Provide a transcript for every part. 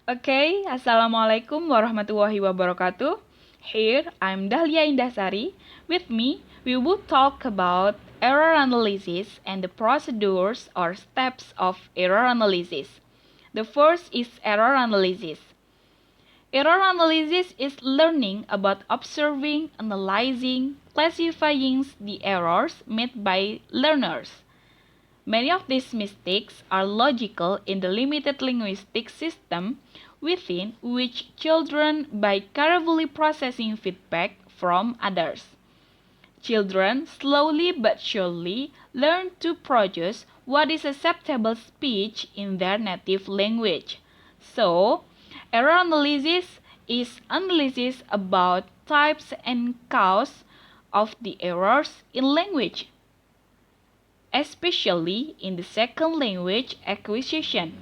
Okay, Assalamualaikum warahmatullahi wabarakatuh. Here, I'm Dahlia Indahsari. With me, we will talk about error analysis and the procedures or steps of error analysis. The first is error analysis. Error analysis is learning about observing, analyzing, classifying the errors made by learners. Many of these mistakes are logical in the limited linguistic system within which children by carefully processing feedback from others. Children slowly but surely learn to produce what is acceptable speech in their native language. So, error analysis is analysis about types and cause of the errors in language, especially in the second language acquisition.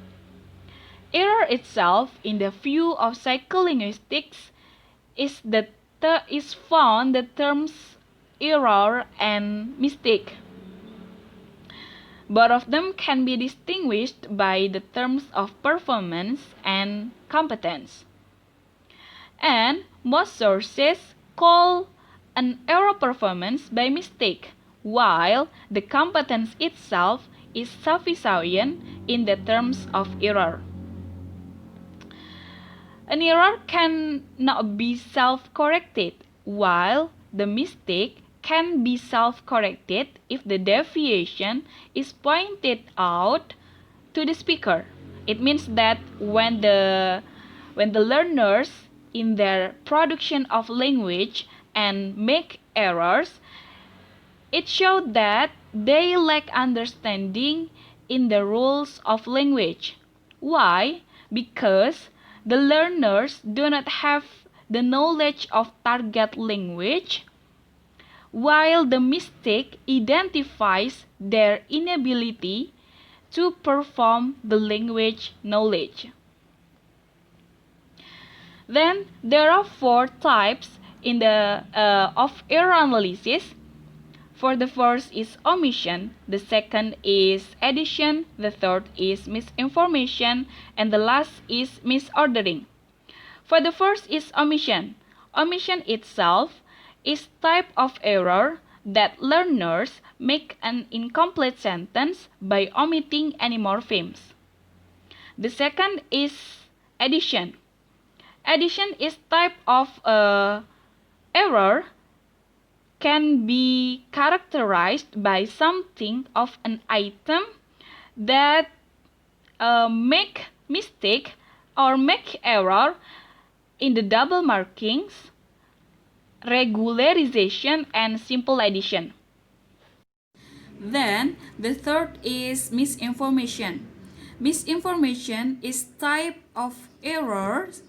Error itself, in the view of psycholinguistics, is found the terms error and mistake. Both of them can be distinguished by the terms of performance and competence. And most sources call an error performance by mistake, while the competence itself is sufficient in the terms of error. An error cannot be self-corrected, while the mistake can be self-corrected if the deviation is pointed out to the speaker. It means that when the learners in their production of language and make errors, it showed that they lack understanding in the rules of language. Why? Because the learners do not have the knowledge of target language, while the mistake identifies their inability to perform the language knowledge. Then there are four types of error analysis. For the first is omission, the second is addition, the third is misinformation, and the last is misordering. For the first is omission. Omission itself is type of error that learners make an incomplete sentence by omitting any morphemes. The second is addition. Addition is type of error can be characterized by something of an item that make mistake or make error in the double markings, regularization, and simple addition. Then the third is misinformation. Misinformation is type of errors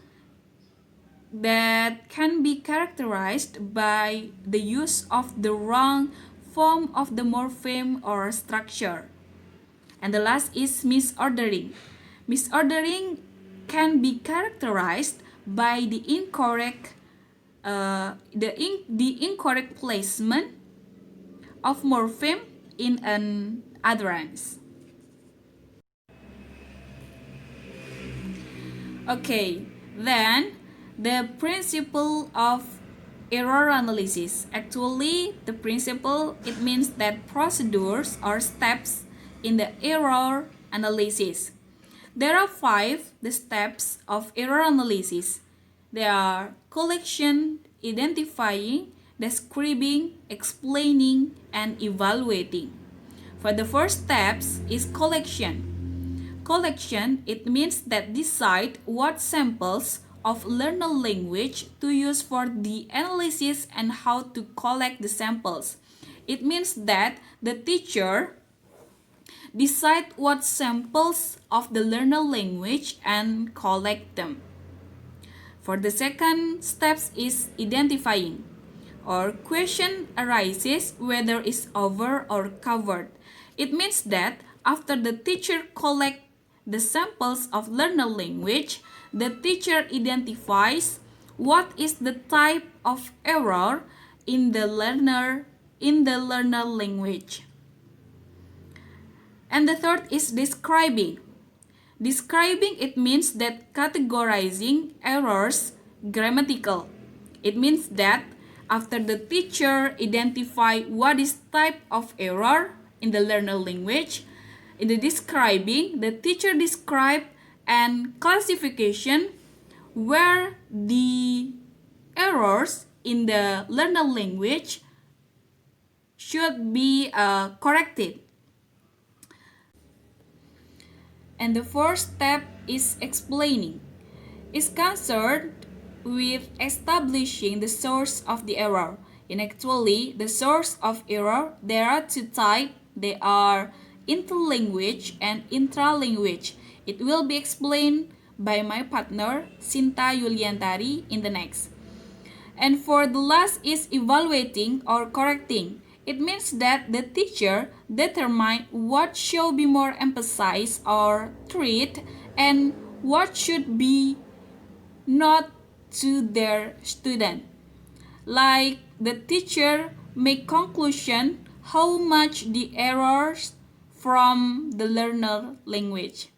that can be characterized by the use of the wrong form of the morpheme or structure. And the last is misordering. Misordering can be characterized by the incorrect placement of morpheme in an utterance. Okay, then the principle of error analysis. Actually, the principle, it means that procedures or steps in the error analysis. There are the steps of error analysis. They are collection, identifying, describing, explaining, and evaluating. For the first steps is collection. Collection, it means that decide what samples of learner language to use for the analysis and how to collect the samples. It means that the teacher decide what samples of the learner language and collect them. For the second steps is identifying. Or question arises whether it's over or covered. It means that after the teacher collect the samples of learner language, the teacher identifies what is the type of error in the learner language. And the third is describing. Describing, it means that categorizing errors grammatical. It means that after the teacher identify what is type of error in the learner language, in the describing, the teacher describe and classification where the errors in the learner language should be corrected. And the first step is explaining. Is concerned with establishing the source of the error. And actually, the source of error, there are two types. They are interlanguage and intralanguage. It will be explained by my partner, Sinta Yuliantari, in the next. And for the last is evaluating or correcting. It means that the teacher determine what should be more emphasized or treat and what should be not to their student. Like the teacher make conclusion how much the errors from the learner language.